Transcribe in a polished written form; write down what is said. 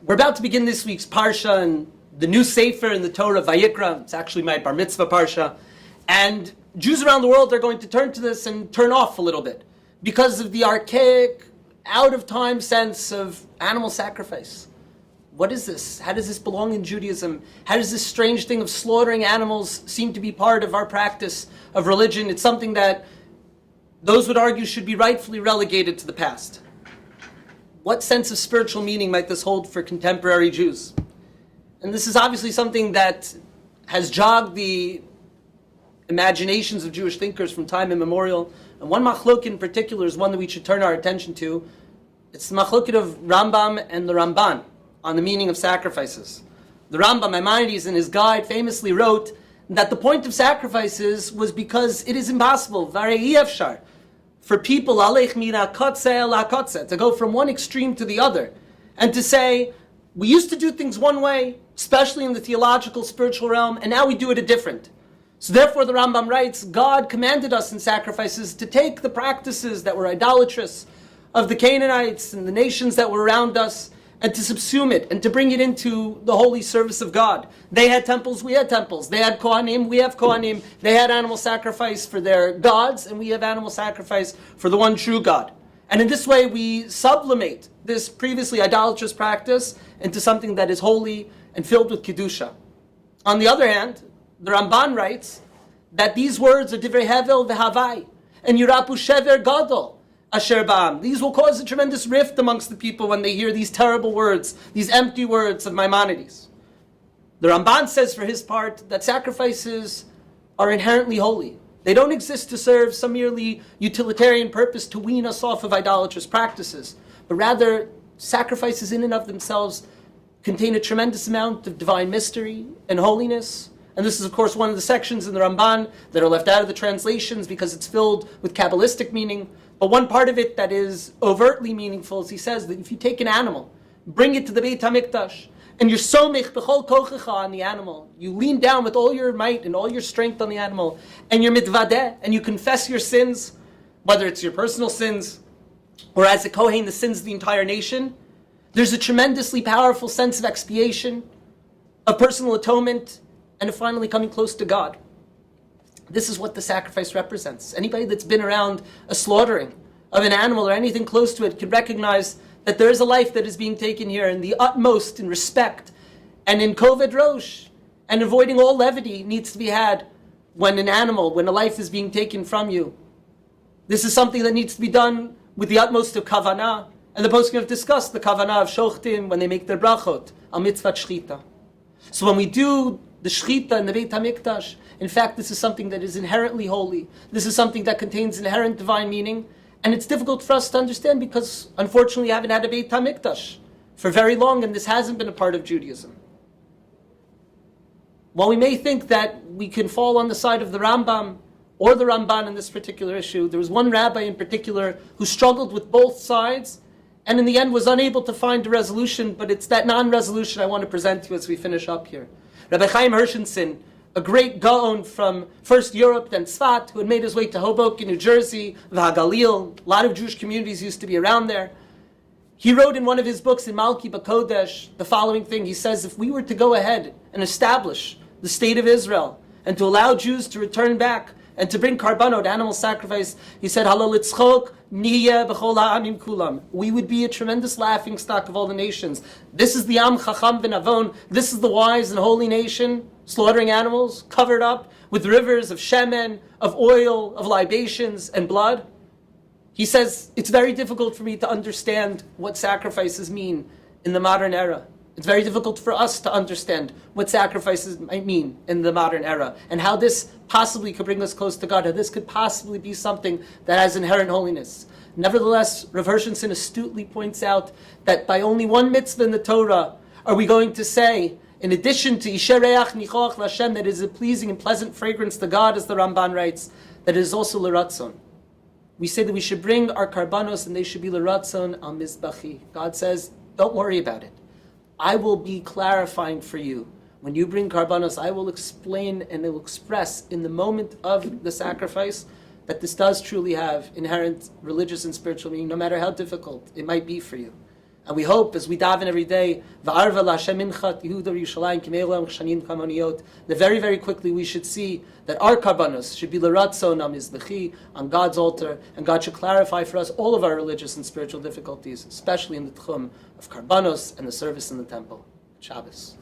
We're about to begin this week's Parsha and the new Sefer in the Torah, Vayikra. It's actually my Bar Mitzvah Parsha. And Jews around the world are going to turn to this and turn off a little bit because of the archaic, out-of-time sense of animal sacrifice. What is this? How does this belong in Judaism? How does this strange thing of slaughtering animals seem to be part of our practice of religion? It's something that those would argue should be rightfully relegated to the past. What sense of spiritual meaning might this hold for contemporary Jews? And this is obviously something that has jogged the imaginations of Jewish thinkers from time immemorial. And one machlok in particular is one that we should turn our attention to. It's the machlokit of Rambam and the Ramban on the meaning of sacrifices. The Rambam, Maimonides, in his guide famously wrote that the point of sacrifices was because it is impossible, varei efshar, for people to go from one extreme to the other, and to say, we used to do things one way, especially in the theological, spiritual realm, and now we do it a different. So therefore the Rambam writes, God commanded us in sacrifices to take the practices that were idolatrous of the Canaanites and the nations that were around us, and to subsume it, and to bring it into the holy service of God. They had temples, we had temples. They had Kohanim, we have Kohanim. They had animal sacrifice for their gods, and we have animal sacrifice for the one true God. And in this way, we sublimate this previously idolatrous practice into something that is holy and filled with Kedusha. On the other hand, the Ramban writes that these words are divrei hevel v'havai, and yirapu shever gadol. Asher ba'am. These will cause a tremendous rift amongst the people when they hear these terrible words, these empty words of Maimonides. The Ramban says for his part that sacrifices are inherently holy. They don't exist to serve some merely utilitarian purpose to wean us off of idolatrous practices, but rather sacrifices in and of themselves contain a tremendous amount of divine mystery and holiness. And this is, of course, one of the sections in the Ramban that are left out of the translations because it's filled with Kabbalistic meaning. But one part of it that is overtly meaningful is he says that if you take an animal, bring it to the Beit HaMikdash, and you're somich b'chol kochecha on the animal, you lean down with all your might and all your strength on the animal, and you're mitvadeh, and you confess your sins, whether it's your personal sins, or as a Kohen, the sins of the entire nation, there's a tremendously powerful sense of expiation, of personal atonement, and of finally coming close to God. This is what the sacrifice represents. Anybody that's been around a slaughtering of an animal or anything close to it can recognize that there is a life that is being taken here in the utmost in respect and in koved rosh, and avoiding all levity needs to be had when a life is being taken from you. This is something that needs to be done with the utmost of kavanah, and the poskim have discussed the kavanah of shochtim when they make their brachot al mitzvah shchita. So when we do the shchita in the Beit HaMikdash, in fact, this is something that is inherently holy. This is something that contains inherent divine meaning. And it's difficult for us to understand because, unfortunately, we haven't had a Beit HaMikdash for very long, and this hasn't been a part of Judaism. While we may think that we can fall on the side of the Rambam or the Ramban in this particular issue, there was one rabbi in particular who struggled with both sides and in the end was unable to find a resolution, but it's that non-resolution I want to present to you as we finish up here. Rabbi Chaim Hershenson, a great Gaon from first Europe, then Tzfat, who had made his way to Hoboken, New Jersey, V'Hagalil. A lot of Jewish communities used to be around there. He wrote in one of his books in Malki Bakodesh the following thing. He says, if we were to go ahead and establish the state of Israel and to allow Jews to return back and to bring karbanot, animal sacrifice, he said, Halal itzchok niyeh b'chol ha'amim kulam. We would be a tremendous laughing stock of all the nations. This is the Am Chacham v'Navon. This is the wise and holy nation, slaughtering animals, covered up with rivers of shemen, of oil, of libations and blood. He says, it's very difficult for me to understand what sacrifices mean in the modern era. It's very difficult for us to understand what sacrifices might mean in the modern era and how this possibly could bring us close to God, how this could possibly be something that has inherent holiness. Nevertheless, Rav Hershenson astutely points out that by only one mitzvah in the Torah are we going to say, in addition to Yishereach Nichoach Lashem, that is a pleasing and pleasant fragrance to God, as the Ramban writes, that it is also l'ratzon. We say that we should bring our karbanos and they should be l'ratzon al mizbachi. God says, don't worry about it. I will be clarifying for you. When you bring karbanos, I will explain and I will express in the moment of the sacrifice that this does truly have inherent religious and spiritual meaning, no matter how difficult it might be for you. And we hope, as we daven every day, that very, very quickly we should see that our karbanos should be l'ratzon hamizbechi, on God's altar, and God should clarify for us all of our religious and spiritual difficulties, especially in the tchum of karbanos and the service in the temple. Shabbos.